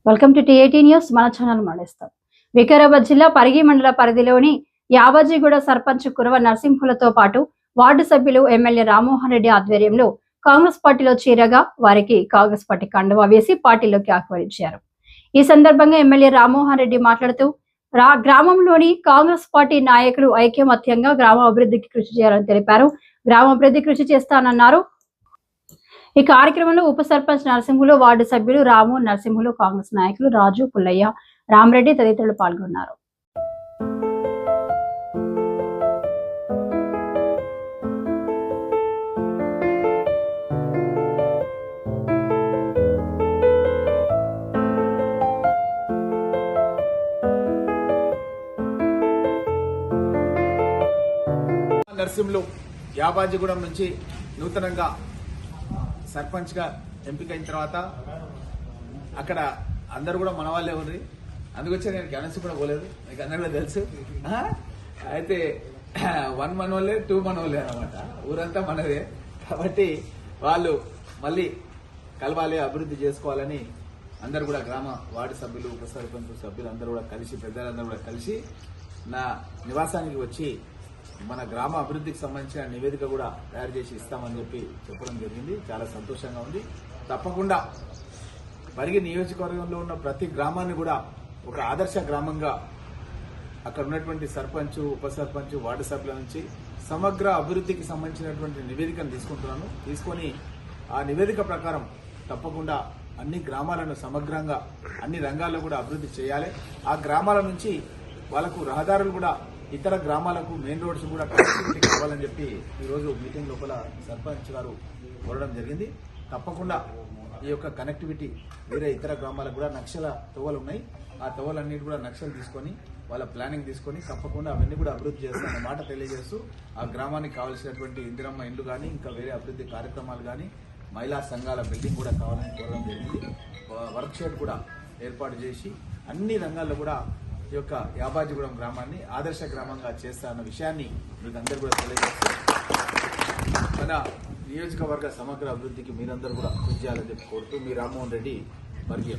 Welcome to TAT news. మన channel మణిస్తాం. Vikarabad జిల్లా పరిగి మండల పరిధిలోని యాబాజీగూడ సర్పంచ్ కురవ నరసింహులతో పాటు వార్డు సభ్యులు ఎమ్మెల్యే రామ్మోహన్ రెడ్డి ఆధ్వర్యంలో కాంగ్రెస్ పార్టీలో చేరగా వారికి కాంగ్రెస్ పార్టీ కండువా వేసి పార్టీలోకి ఆహ్వానించారు. ఈ సందర్భంగా ఎమ్మెల్యే రామ్మోహన్ రెడ్డి మాట్లాడుతూ గ్రామంలోని కాంగ్రెస్ పార్టీ నాయకులు ఐకమత్యంగా గ్రామ అభివృద్ధికి కృషి చేయాలని తెలిపారు. గ్రామ అభివృద్ధి కృషి చేస్తానన్నారు. ఈ కార్యక్రమంలో ఉప సర్పంచ్ నరసింహులు, వార్డు సభ్యులు రాము, నరసింహులు, కాంగ్రెస్ నాయకులు రాజు, పుల్లయ్య, రామరెడ్డి తదితరులు పాల్గొన్నారు. నరసింహులు యాబాజీగూడెం నుంచి నూతనంగా సర్పంచ్ గా ఎంపికైన తర్వాత అక్కడ అందరు కూడా మన వాళ్ళే ఉంది. అందుకొచ్చే నేను క్యాన్సర్ కూడా పోలేదు, మీకు అందరూ కూడా తెలుసు. అయితే 1 మనోళ్ళే 2 మనోళ్ళే అనమాట, ఊరంతా మనదే. కాబట్టి వాళ్ళు మళ్ళీ కలవాలి, అభివృద్ధి చేసుకోవాలని అందరు కూడా గ్రామ వార్డు సభ్యులు, ఉప సర్పంచ్ సభ్యులు అందరూ కూడా కలిసి, పెద్దలందరూ కూడా కలిసి నా నివాసానికి వచ్చి మన గ్రామ అభివృద్ధికి సంబంధించిన నివేదిక కూడా తయారు చేసి ఇస్తామని చెప్పడం జరిగింది. చాలా సంతోషంగా ఉంది. తప్పకుండా పరిగి నియోజకవర్గంలో ఉన్న ప్రతి గ్రామాన్ని కూడా ఒక ఆదర్శ గ్రామంగా అక్కడ ఉన్నటువంటి సర్పంచ్, ఉప సర్పంచ్, వార్డు సభ్యుల నుంచి సమగ్ర అభివృద్ధికి సంబంధించినటువంటి నివేదికను తీసుకొని ఆ నివేదిక ప్రకారం తప్పకుండా అన్ని గ్రామాలను సమగ్రంగా అన్ని రంగాల్లో కూడా అభివృద్ధి చేయాలి. ఆ గ్రామాల నుంచి వాళ్ళకు రహదారులు కూడా ఇతర గ్రామాలకు మెయిన్ రోడ్స్ కూడా కనెక్టివిటీ కావాలని చెప్పి ఈరోజు మీటింగ్ లోపల సర్పంచ్ గారు కోరడం జరిగింది. తప్పకుండా ఈ యొక్క కనెక్టివిటీ వేరే ఇతర గ్రామాలకు కూడా నక్షల తోవలు ఉన్నాయి. ఆ తోవలన్నిటి కూడా నక్షలు తీసుకొని వాళ్ళ ప్లానింగ్ తీసుకొని తప్పకుండా అవన్నీ కూడా అభివృద్ధి చేస్తారన్న మాట తెలియజేస్తూ ఆ గ్రామానికి కావాల్సినటువంటి ఇందిరమ్మ ఇండ్లు కానీ ఇంకా వేరే అభివృద్ధి కార్యక్రమాలు కానీ మహిళా సంఘాల బిల్డింగ్ కూడా కావాలని కోరడం జరిగింది. వర్క్ షాప్ కూడా ఏర్పాటు చేసి అన్ని రంగాల్లో కూడా ఈ యొక్క యాబాజీగూడెం గ్రామాన్ని ఆదర్శ గ్రామంగా చేస్తారన్న విషయాన్ని మీకు అందరూ కూడా తెలియజేస్తూ మన నియోజకవర్గ సమగ్ర అభివృద్ధికి మీరందరూ కూడా కృషి చేయాలని చెప్పి కోరుతూ మీ రామ్మోహన్ రెడ్డి పరిగి.